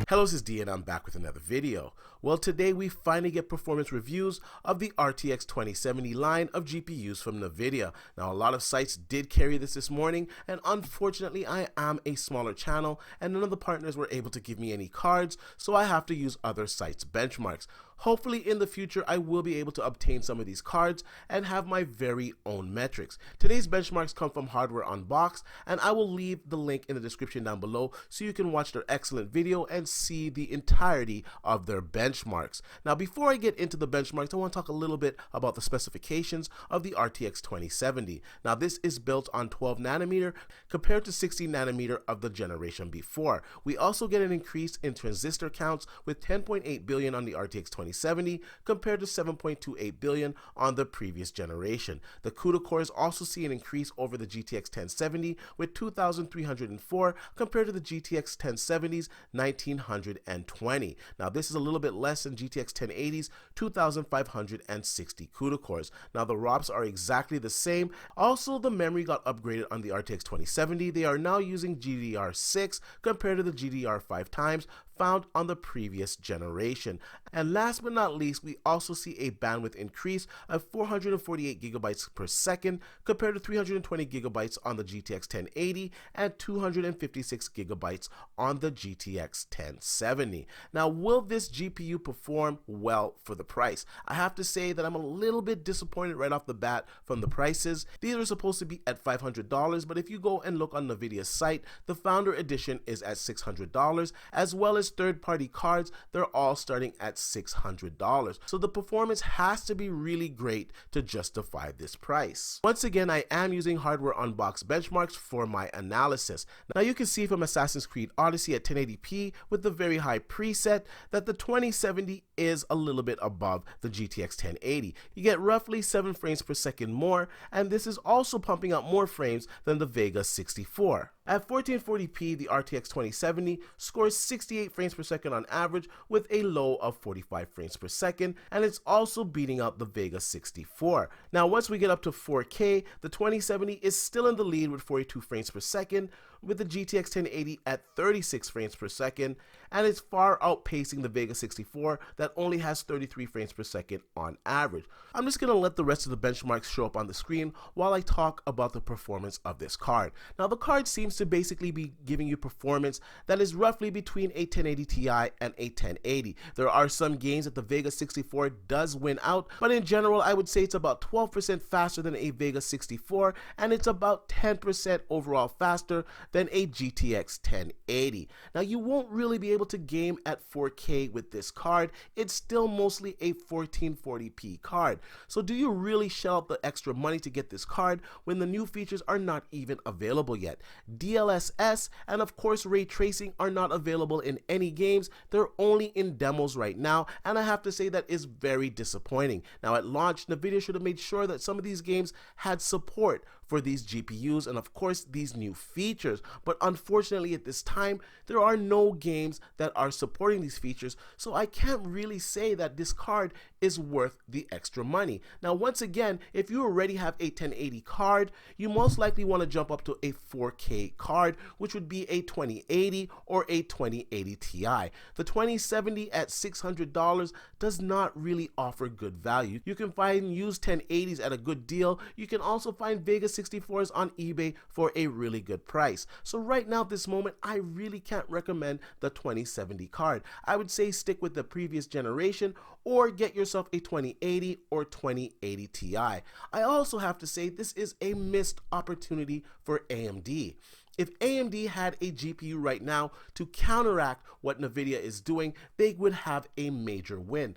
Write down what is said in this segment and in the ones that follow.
Hello, this is D and I'm back with another video. Well, today we finally get performance reviews of the RTX 2070 line of GPUs from NVIDIA. Now, a lot of sites did carry this morning, and unfortunately I am a smaller channel and none of the partners were able to give me any cards, so I have to use other sites' benchmarks. Hopefully in the future I will be able to obtain some of these cards and have my very own metrics. Today's benchmarks come from Hardware Unboxed, and I will leave the link in the description down below so you can watch their excellent video and see the entirety of their benchmarks. Now, before I get into the benchmarks, I want to talk a little bit about the specifications of the RTX 2070. Now, this is built on 12 nanometer compared to 16 nanometer of the generation before. We also get an increase in transistor counts with 10.8 billion on the RTX 2070 compared to 7.28 billion on the previous generation. The CUDA cores also see an increase over the GTX 1070 with 2,304 compared to the GTX 1070's 1,920. Now, this is a little bit less than GTX 1080's 2,560 CUDA cores. Now, the ROPs are exactly the same. Also, the memory got upgraded on the RTX 2070. They are now using GDDR6 compared to the GDDR5 times found on the previous generation. And last but not least, we also see a bandwidth increase of 448 gigabytes per second compared to 320 gigabytes on the GTX 1080 and 256 gigabytes on the GTX 1070. Now, will this GPU perform well for the price? I have to say that I'm a little bit disappointed right off the bat from the prices. These are supposed to be at $500, but if you go and look on NVIDIA's site, the Founder Edition is at $600, as well as third-party cards. They're all starting at $600. So the performance has to be really great to justify this price. Once again, I am using Hardware Unboxed benchmarks for my analysis. Now, you can see from Assassin's Creed Odyssey at 1080p with the very high preset that the 2070 is a little bit above the GTX 1080. You get roughly 7 frames per second more, and this is also pumping out more frames than the Vega 64. At 1440p, the RTX 2070 scores 68 frames per second on average with a low of 45 frames per second, and it's also beating out the Vega 64. Now, once we get up to 4K, the 2070 is still in the lead with 42 frames per second, with the GTX 1080 at 36 frames per second, and it's far outpacing the Vega 64 that only has 33 frames per second on average. I'm just going to let the rest of the benchmarks show up on the screen while I talk about the performance of this card. Now, the card seems to basically be giving you performance that is roughly between a 1080 Ti and a 1080. There are some games that the Vega 64 does win out, but in general I would say it's about 12% faster than a Vega 64, and it's about 10% overall faster than a GTX 1080. Now, you won't really be able to game at 4K with this card. It's still mostly a 1440p card. So do you really shell out the extra money to get this card when the new features are not even available yet? DLSS and of course ray tracing are not available in any games. They're only in demos right now, and I have to say that is very disappointing. Now, at launch, NVIDIA should have made sure that some of these games had support for these GPUs and of course these new features, but unfortunately at this time there are no games that are supporting these features, so I can't really say that this card is worth the extra money. Now, once again, if you already have a 1080 card, you most likely want to jump up to a 4K card, which would be a 2080 or a 2080 Ti. The 2070 at $600 does not really offer good value. You can find used 1080s at a good deal. You can also find Vega 64s on eBay for a really good price. So right now at this moment, I really can't recommend the 2070 card. I would say stick with the previous generation or get yourself a 2080 or 2080 Ti. I also have to say this is a missed opportunity for AMD. If AMD had a GPU right now to counteract what NVIDIA is doing, they would have a major win.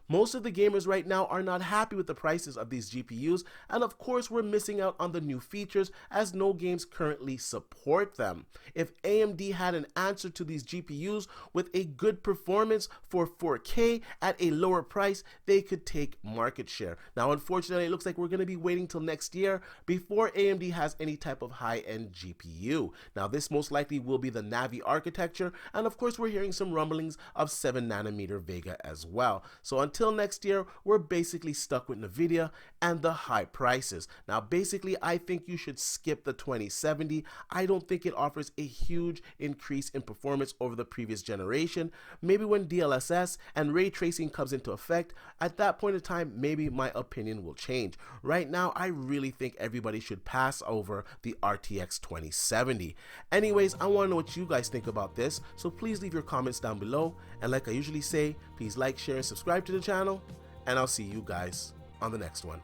Most of the gamers right now are not happy with the prices of these GPUs, and of course we're missing out on the new features as no games currently support them. If AMD had an answer to these GPUs with a good performance for 4K at a lower price, they could take market share. Now, unfortunately, it looks like we're going to be waiting till next year before AMD has any type of high-end GPU. Now, this most likely will be the Navi architecture, and of course we're hearing some rumblings of 7 nanometer Vega as well. So until until next year, we're basically stuck with NVIDIA and the high prices. Now, basically, I think you should skip the 2070. I don't think it offers a huge increase in performance over the previous generation. Maybe when DLSS and ray tracing comes into effect, at that point in time, maybe my opinion will change. Right now, I really think everybody should pass over the RTX 2070. Anyways, I want to know what you guys think about this, so please leave your comments down below. And like I usually say, please like, share, and subscribe to the channel, and I'll see you guys on the next one.